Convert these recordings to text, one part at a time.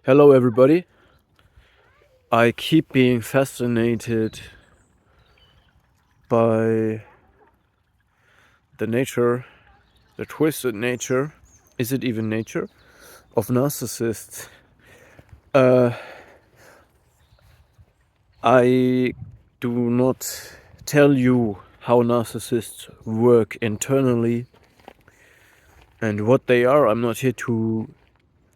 Hello, everybody. I keep being fascinated by the nature, the twisted nature, is it even nature, of narcissists. I do not tell you how narcissists work internally and what they are. I'm not here to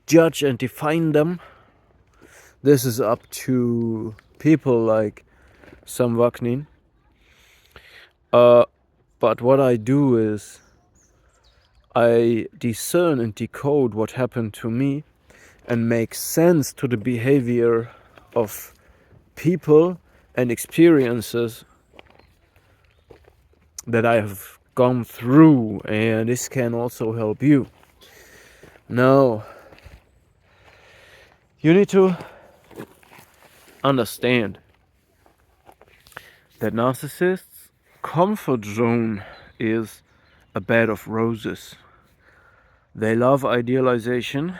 judge and define them. This is up to people like Sam Vaknin. But what I do is I discern and decode what happened to me and make sense to the behavior of people and experiences that I have gone through, and this can also help you. Now, you need to understand that narcissists' comfort zone is a bed of roses. They love idealization.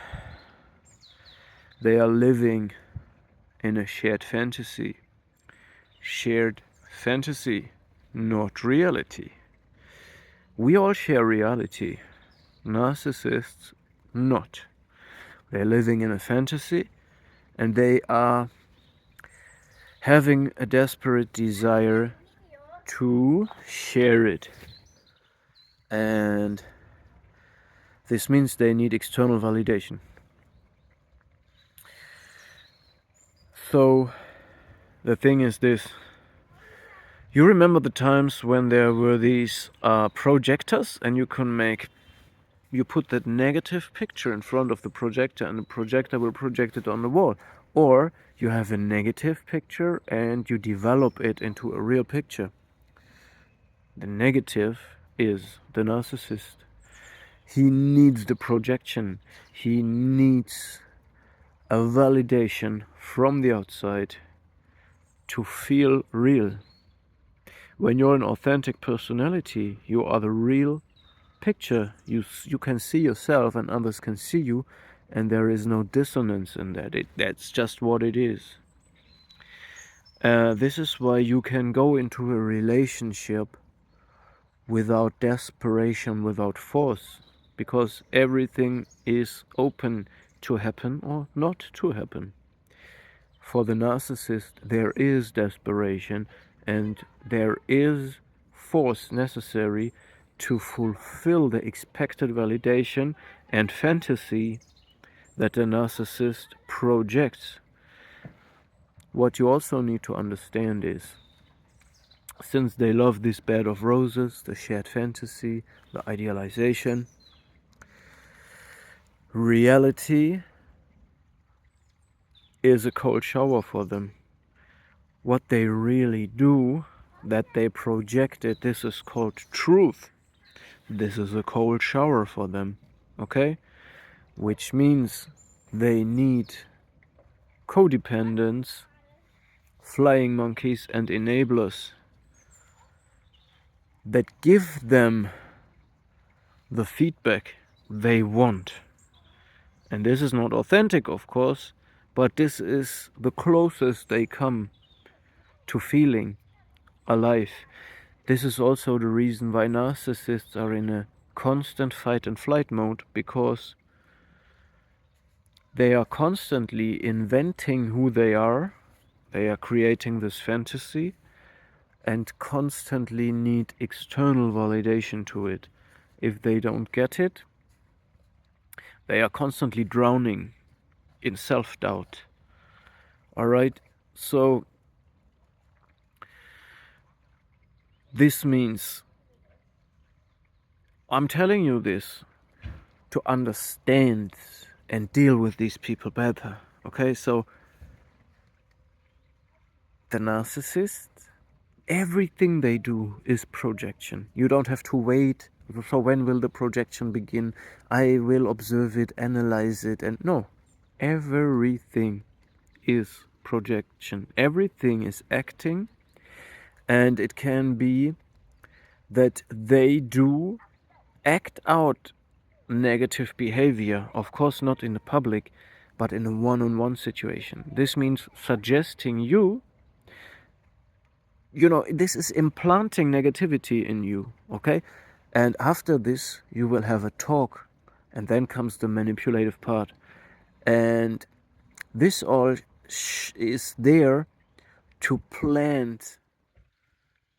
They are living in a shared fantasy. Shared fantasy, not reality. We all share reality. Narcissists, not. They're living in a fantasy and they are having a desperate desire to share it. And this means they need external validation. So the thing is this. You remember the times when there were these projectors and you put that negative picture in front of the projector and the projector will project it on the wall. Or you have a negative picture and you develop it into a real picture. The negative is the narcissist. He needs the projection. He needs a validation from the outside to feel real. When you're an authentic personality, you are the real picture. You can see yourself and others can see you, and there is no dissonance in that. That's just what it is. This is why you can go into a relationship without desperation, without force, because everything is open to happen or not to happen. For the narcissist, there is desperation and there is force necessary to fulfill the expected validation and fantasy that the narcissist projects. What you also need to understand is, since they love this bed of roses, the shared fantasy, the idealization, reality is a cold shower for them. What they really do, that they projected, this is called truth. This is a cold shower for them, okay? Which means they need codependents, flying monkeys, and enablers that give them the feedback they want. And this is not authentic, of course, but this is the closest they come to feeling alive. This is also the reason why narcissists are in a constant fight and flight mode, because they are constantly inventing who they are creating this fantasy and constantly need external validation to it. If they don't get it, they are constantly drowning in self-doubt. Alright, so this means, I'm telling you this to understand and deal with these people better. Okay, so the narcissist, everything they do is projection. You don't have to wait. So when will the projection begin? I will observe it, analyze it, and no. Everything is projection. Everything is acting, and it can be that they do act out negative behavior. Of course, not in the public, but in a one-on-one situation. This means suggesting you, this is implanting negativity in you, okay? And after this, you will have a talk, and then comes the manipulative part. And this all is there to plant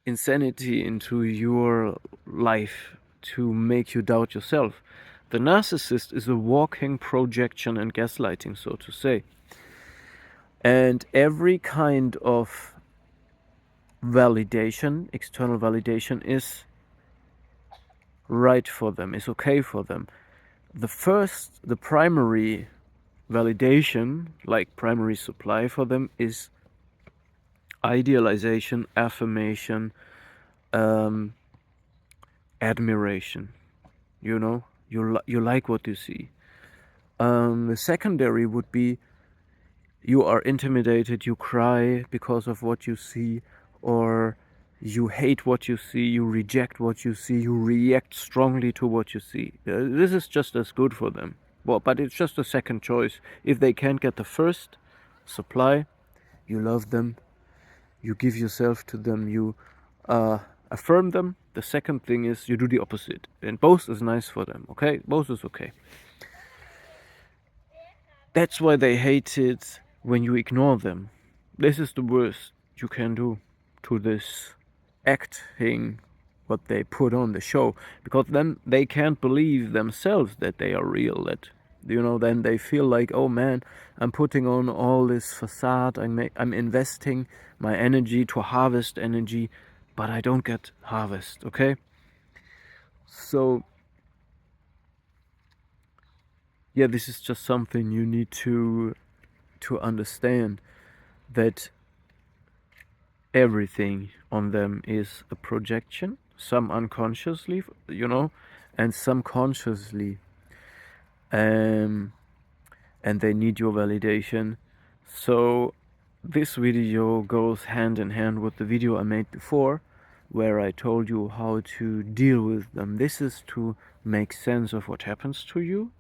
insanity into your life, to make you doubt yourself. The narcissist is a walking projection and gaslighting, so to say. And every kind of validation, external validation, is right for them, is okay for them. The primary validation, like primary supply for them, is idealization, affirmation, admiration. You like what you see. The secondary would be you are intimidated, you cry because of what you see, or you hate what you see, you reject what you see, you react strongly to what you see. This is just as good for them. Well, but it's just a second choice. If they can't get the first supply, you love them, you give yourself to them, you affirm them. The second thing is you do the opposite. And both is nice for them, okay? Both is okay. That's why they hate it when you ignore them. This is the worst you can do to this acting what they put on the show, because then they can't believe themselves that they are real, that then they feel like, oh man, I'm putting on all this facade, I'm investing my energy to harvest energy, but I don't get harvest, okay? So yeah, this is just something you need to understand, that everything on them is a projection, some unconsciously, and some consciously. And they need your validation. So this video goes hand in hand with the video I made before, where I told you how to deal with them. This is to make sense of what happens to you.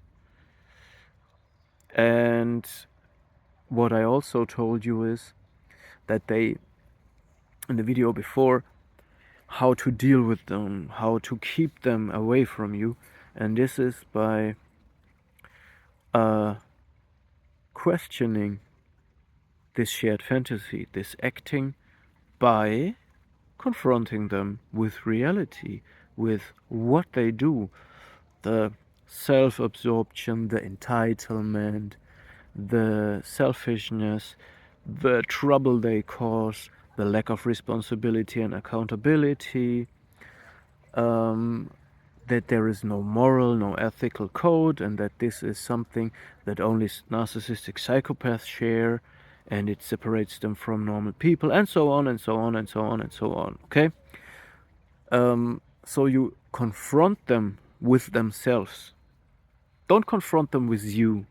And what I also told you is that in the video before, how to deal with them, how to keep them away from you. And this is by questioning this shared fantasy, this acting, by confronting them with reality, with what they do, the self-absorption, the entitlement, the selfishness, the trouble they cause, the lack of responsibility and accountability, that there is no moral, no ethical code, and that this is something that only narcissistic psychopaths share, and it separates them from normal people, and so on, and so on, and so on, and so on, okay? So you confront them with themselves. Don't confront them with you.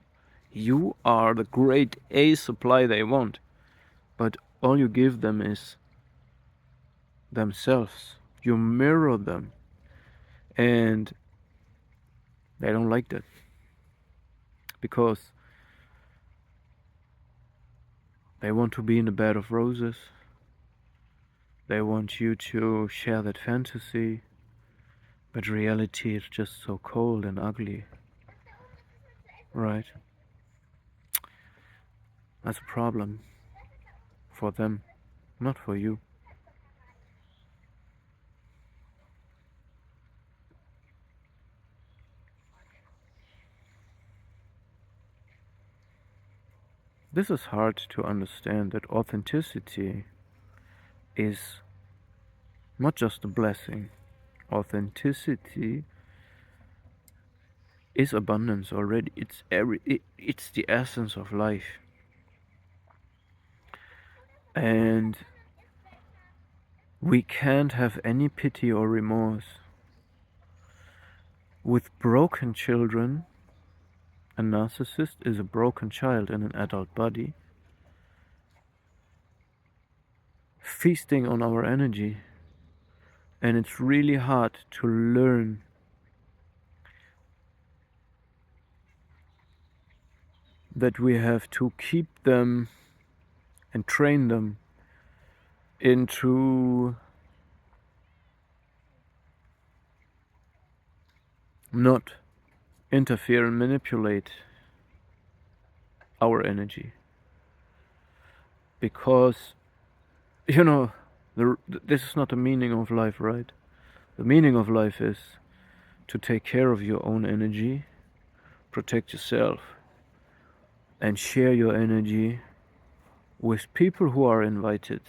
You are the great A supply they want, but all you give them is themselves. You mirror them, and they don't like that, because they want to be in a bed of roses. They want you to share that fantasy, but reality is just so cold and ugly, right? That's a problem for them, not for you. This is hard to understand, that authenticity is not just a blessing. Authenticity is abundance already. It's the essence of life. And we can't have any pity or remorse. With broken children, a narcissist is a broken child in an adult body, feasting on our energy. And it's really hard to learn that we have to keep them and train them into not interfere and manipulate our energy. Because, you know, this is not the meaning of life, right? The meaning of life is to take care of your own energy, protect yourself, and share your energy with people who are invited.